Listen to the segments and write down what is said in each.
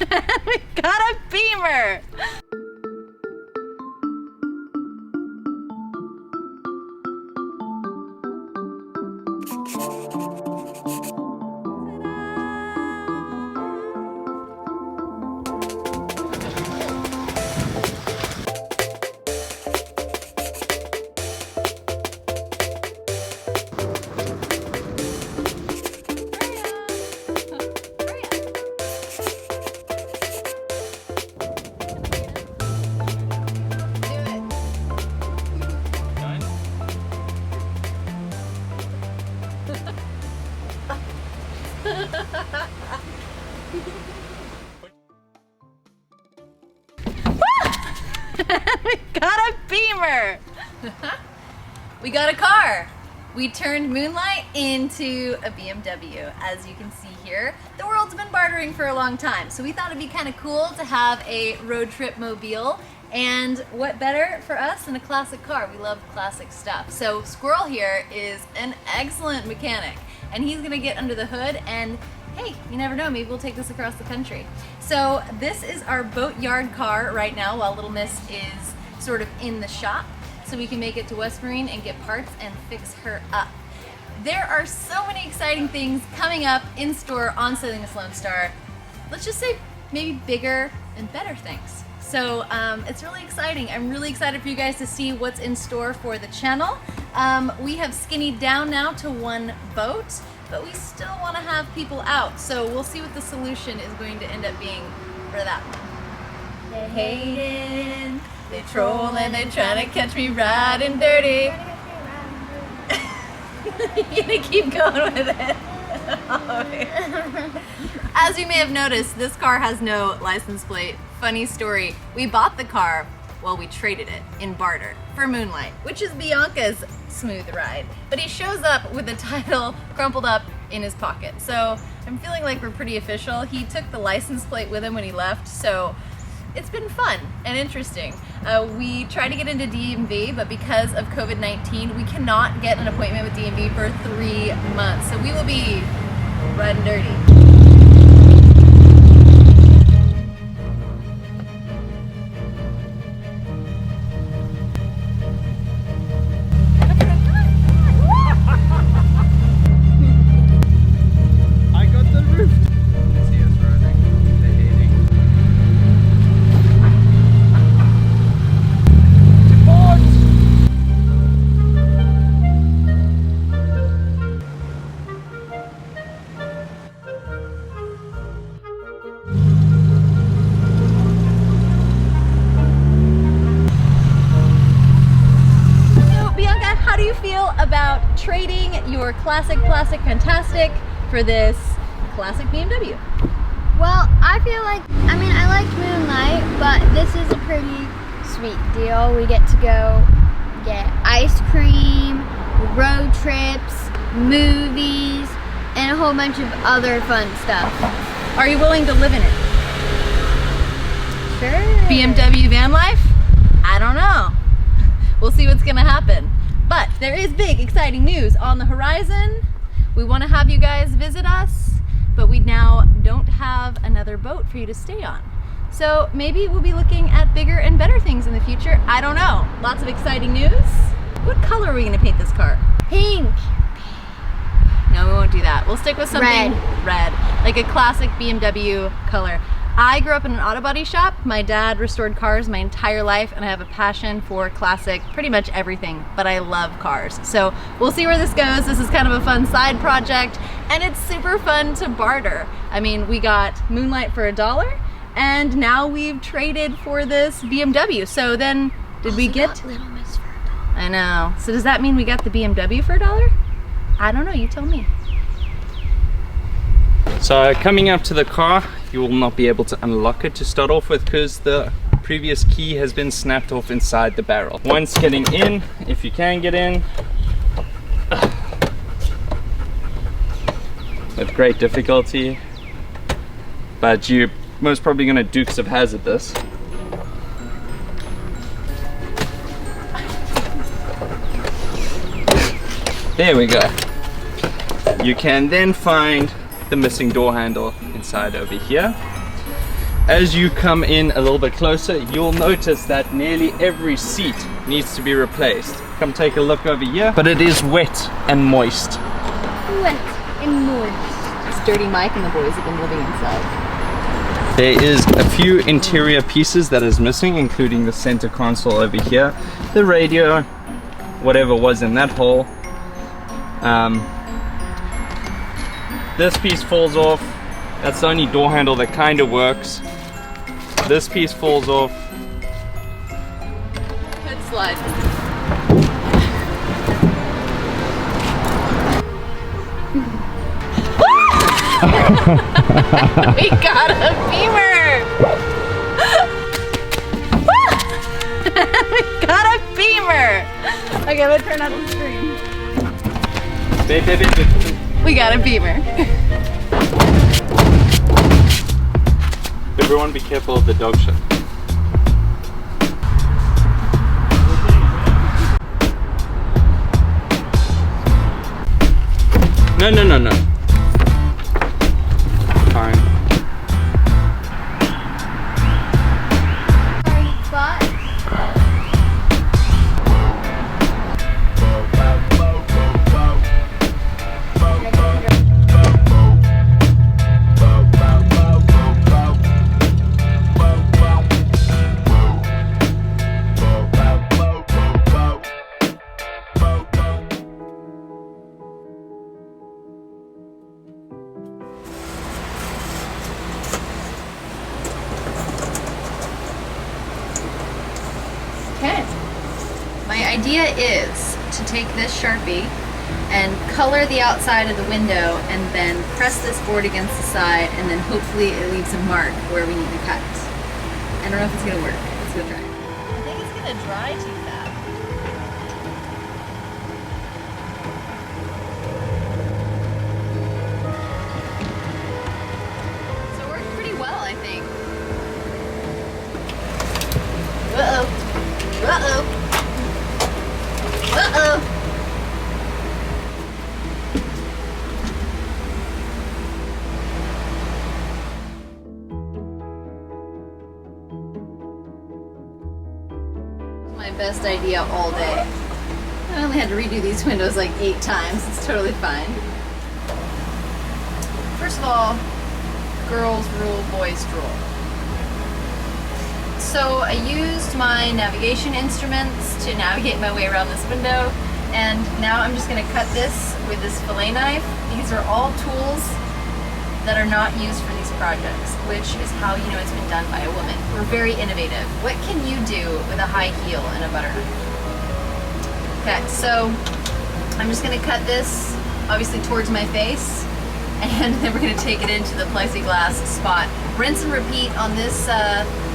We got a Beamer! We got a Beamer! We got a car! We turned Moonlight into a BMW, as you can see here. The world's been bartering for a long time, so we thought it'd be kind of cool to have a road trip mobile. And what better for us than a classic car? We love classic stuff. So Squirrel here is an excellent mechanic, and he's gonna get under the hood and hey, you never know, maybe we'll take this across the country. So this is our boat yard car right now while Little Miss is sort of in the shop, so we can make it to West Marine and get parts and fix her up. There are so many exciting things coming up in store on Sailing the Lone Star. Let's just say maybe bigger and better things. So it's really exciting. I'm really excited for you guys to see what's in store for the channel. We have skinnied down now to one boat, but we still want to have people out. So we'll see what the solution is going to end up being for that one. They hating, they trolling, they trying to catch me riding dirty. You're gonna keep going with it. As you may have noticed, this car has no license plate. Funny story, we bought the car, well, we traded it in barter for Moonlight, which is Bianca's smooth ride. But he shows up with the title crumpled up in his pocket. So I'm feeling like we're pretty official. He took the license plate with him when he left, so it's been fun and interesting. We tried to get into DMV, but because of COVID-19, we cannot get an appointment with DMV for 3 months. So we will be riding dirty. About trading your classic fantastic for this classic BMW? Well, I feel like, I like Moonlight, but this is a pretty sweet deal. We get to go get ice cream, road trips, movies, and a whole bunch of other fun stuff. Are you willing to live in it? Sure. BMW van life? I don't know. We'll see what's gonna happen. But there is big, exciting news on the horizon. We want to have you guys visit us, but we now don't have another boat for you to stay on. So maybe we'll be looking at bigger and better things in the future. I don't know. Lots of exciting news. What color are we going to paint this car? Pink. No, we won't do that. We'll stick with something red, like a classic BMW color. I grew up in an auto body shop. My dad restored cars my entire life, and I have a passion for classic, pretty much everything, but I love cars. So we'll see where this goes. This is kind of a fun side project, and it's super fun to barter. I mean, we got Moonlight for $1, and now we've traded for this BMW. So then, did we get Little Miss for $1? I know. So does that mean we got the BMW for $1? I don't know, you tell me. So coming up to the car, you will not be able to unlock it to start off with because the previous key has been snapped off inside the barrel. Once getting in, if you can get in, with great difficulty, but you're most probably going to Dukes of Hazzard this. There we go. You can then find the missing door handle inside over here. As you come in a little bit closer, you'll notice that nearly every seat needs to be replaced. Come take a look over here, but it is wet and moist. Wet and moist. It's Dirty Mike and the boys have been living inside. There is a few interior pieces that is missing, including the center console over here, the radio, whatever was in that hole. This piece falls off. That's the only door handle that kind of works. This piece falls off. Head slide. We got a Beamer! We got a Beamer! Okay, let's turn on the screen. We got a Beamer. Everyone be careful of the dog shit. No. Fine. Okay. My idea is to take this Sharpie and color the outside of the window and then press this board against the side, and then hopefully it leaves a mark where we need to cut. I don't know if it's gonna work. Let's go try. I think it's gonna dry too fast. So it worked pretty well, I think. Uh-oh. Uh-oh. Uh-oh. My best idea all day. I only had to redo these windows like 8 times. It's totally fine. First of all, girls rule, boys drool. So I used my navigation instruments to navigate my way around this window, and now I'm just going to cut this with this fillet knife. These are all tools that are not used for these projects, which is how you know it's been done by a woman. We're very innovative. What can you do with a high heel and a butter knife? Okay, so I'm just going to cut this obviously towards my face, and then we're going to take it into the plexiglass spot. Rinse and repeat on this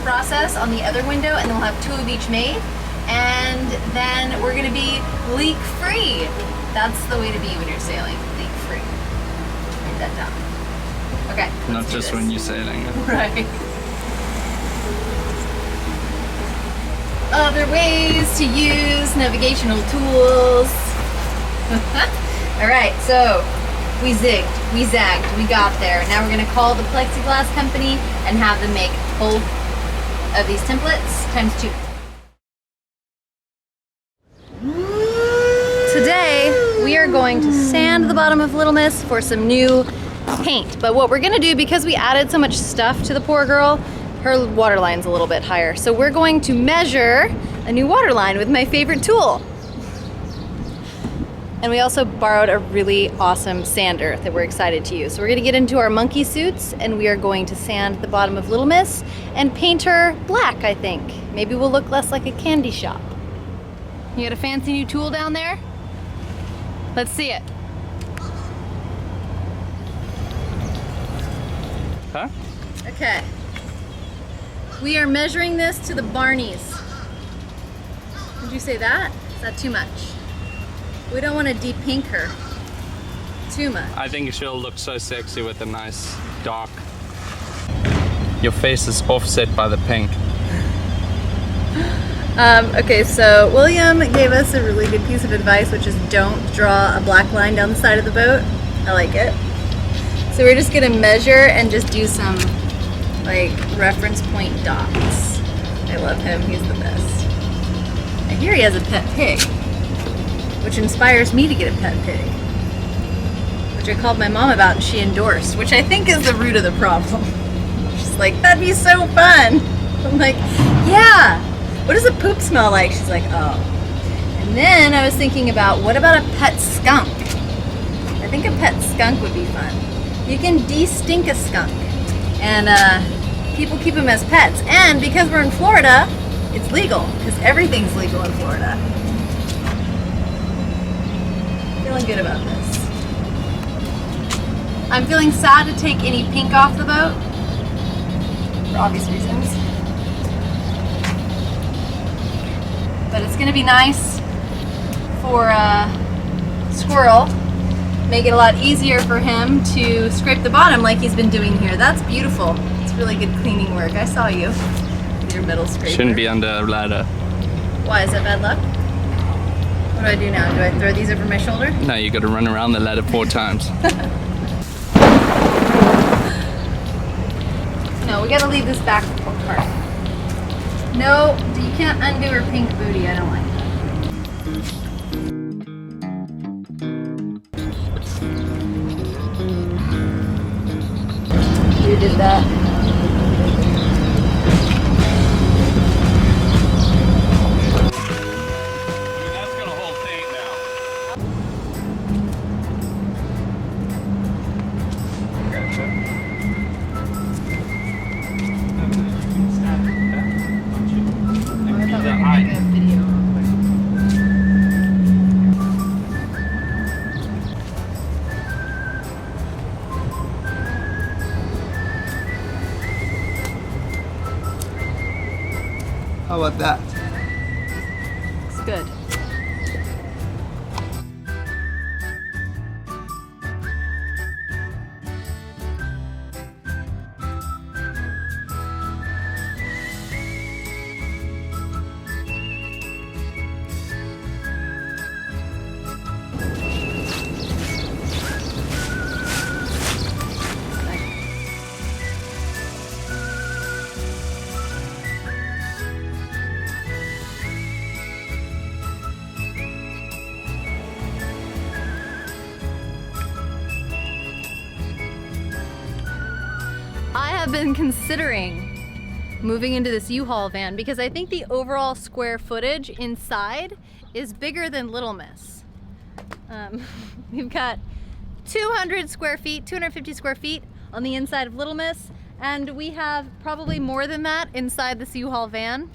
process on the other window, and then we'll have 2 of each made, and then we're going to be leak free. That's the way to be when you're sailing, leak free. Write that down. Okay. Not just when you're sailing. Right. Other ways to use navigational tools. Alright, so we zigged, we zagged, we got there. Now we're going to call the plexiglass company and have them make both of these templates ×2. Today we are going to sand the bottom of Little Miss for some new paint. But what we're going to do, because we added so much stuff to the poor girl, her water line's a little bit higher. So we're going to measure a new water line with my favorite tool. And we also borrowed a really awesome sander that we're excited to use. So we're gonna get into our monkey suits and we are going to sand the bottom of Little Miss and paint her black, I think. Maybe we'll look less like a candy shop. You got a fancy new tool down there? Let's see it. Huh? Okay. We are measuring this to the Barneys. Did you say that? Is that too much? We don't want to de-pink her too much. I think she'll look so sexy with a nice dark. Your face is offset by the pink. Okay, so William gave us a really good piece of advice, which is don't draw a black line down the side of the boat. I like it. So we're just gonna measure and just do some like reference point dots. I love him, he's the best. I hear he has a pet pig, which inspires me to get a pet pig, which I called my mom about and she endorsed, which I think is the root of the problem. She's like, that'd be so fun. I'm like, yeah. What does a poop smell like? She's like, oh. And then I was thinking about, what about a pet skunk? I think a pet skunk would be fun. You can de-stink a skunk. And people keep them as pets. And because we're in Florida, it's legal. Because everything's legal in Florida. Feeling good about this. I'm feeling sad to take any pink off the boat. For obvious reasons. But it's going to be nice for Squirrel. Make it a lot easier for him to scrape the bottom like he's been doing here. That's beautiful. It's really good cleaning work. I saw you with your metal scraper. Shouldn't be under a ladder. Why? Is that bad luck? What do I do now? Do I throw these over my shoulder? No, you gotta run around the ladder 4 times. No, we gotta leave this back part. No, you can't undo her pink booty. I don't like that. You did that. That's gonna hold thing now. How about that? Looks good. I have been considering moving into this U-Haul van because I think the overall square footage inside is bigger than Little Miss. We've got 200 square feet, 250 square feet on the inside of Little Miss, and we have probably more than that inside this U-Haul van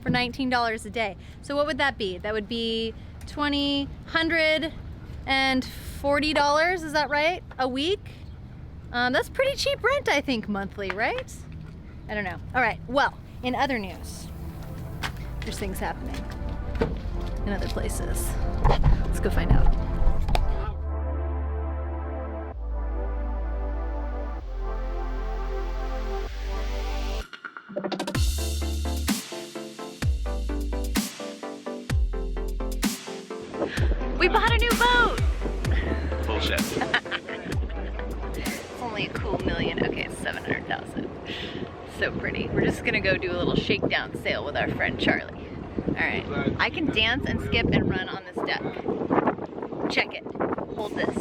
for $19 a day. So what would that be? That would be $140, is that right? A week? That's pretty cheap rent, I think, monthly, right? I don't know. All right, well, in other news, there's things happening in other places. Let's go find out. We bought a new boat! Bullshit. Only a cool million. Okay, it's 700,000. So pretty. We're just gonna go do a little shakedown sail with our friend Charlie. All right. I can dance and skip and run on this deck. Check it. Hold this.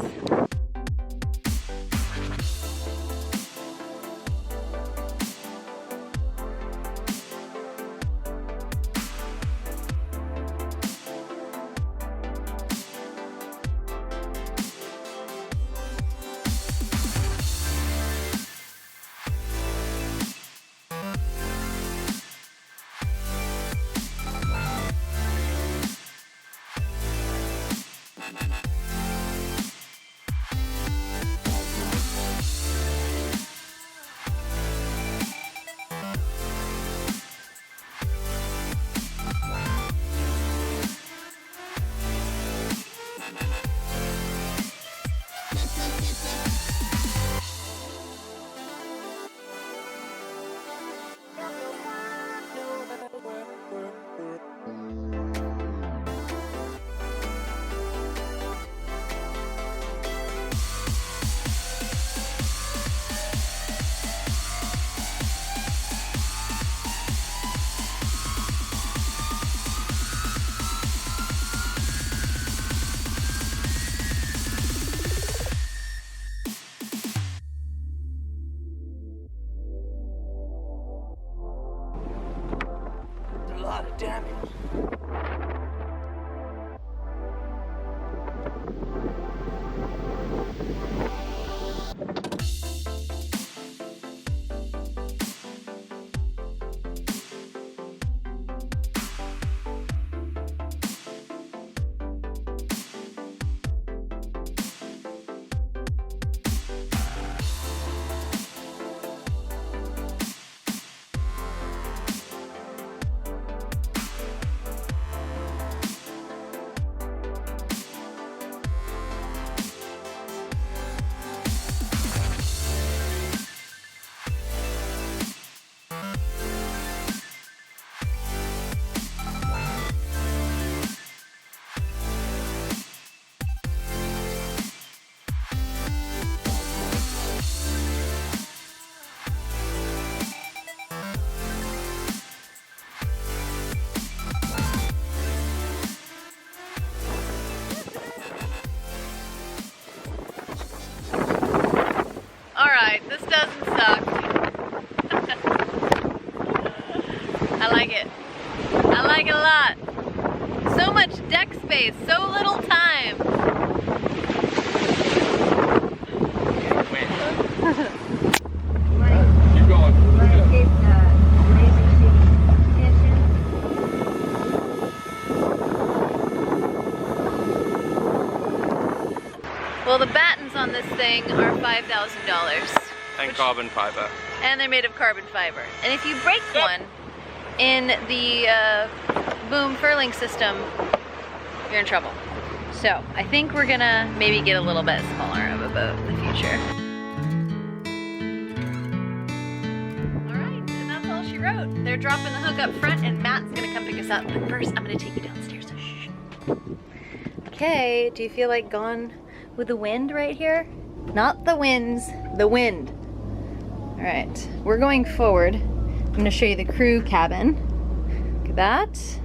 damn it. Alright, this doesn't suck. I like it. I like it a lot. So much deck space, so little time. Keep going. Well, the battens on this thing are $5,000. And carbon fiber. And they're made of carbon fiber. And if you break one in the boom furling system, you're in trouble. So I think we're gonna maybe get a little bit smaller of a boat in the future. All right, and that's all she wrote. They're dropping the hook up front and Matt's gonna come pick us up. But first, I'm gonna take you downstairs, so shh. Okay, do you feel like gone with the wind right here? Not the winds, the wind. All right, we're going forward. I'm gonna show you the crew cabin. Look at that.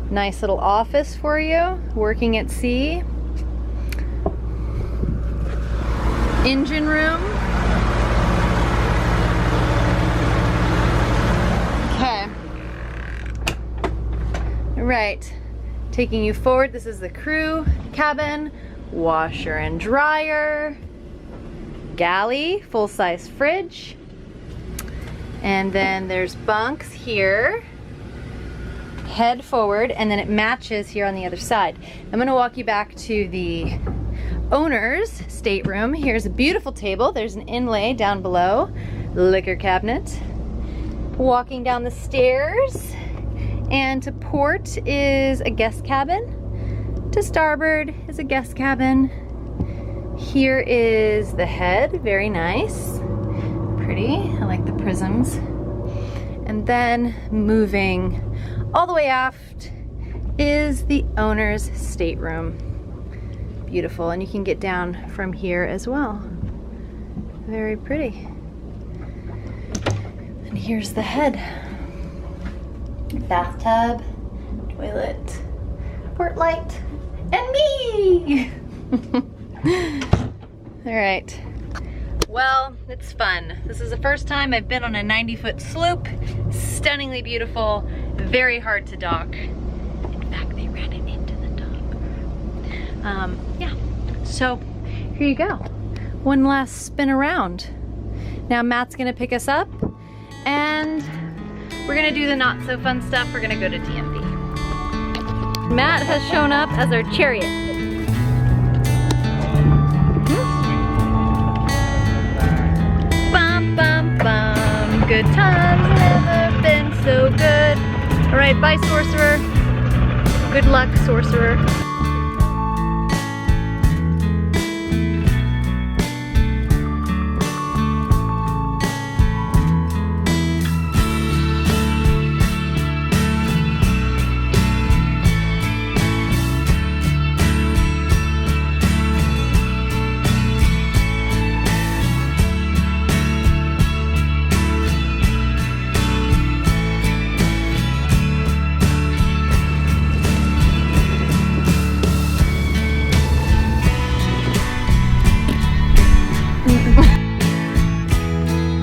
Nice little office for you, working at sea. Engine room. Okay. All right, taking you forward, this is the crew cabin. Washer and dryer, galley, full-size fridge, and then there's bunks here. Head forward, and then it matches here on the other side. I'm gonna walk you back to the owner's stateroom. Here's a beautiful table. There's an inlay down below, liquor cabinet. Walking down the stairs, and to port is a guest cabin. To starboard is a guest cabin. Here is the head, very nice. Pretty, I like the prisms. And then moving all the way aft is the owner's stateroom. Beautiful, and you can get down from here as well. Very pretty. And here's the head. Bathtub, toilet, port light, and me! All right. Well, it's fun. This is the first time I've been on a 90-foot sloop. Stunningly beautiful, very hard to dock. In fact, they ran it into the dock. Yeah, so here you go. One last spin around. Now Matt's gonna pick us up and we're gonna do the not so fun stuff. We're gonna go to DMV. Matt has shown up as our chariot. Bum, bum, bum. Good times never been so good. All right, bye, sorcerer. Good luck, sorcerer.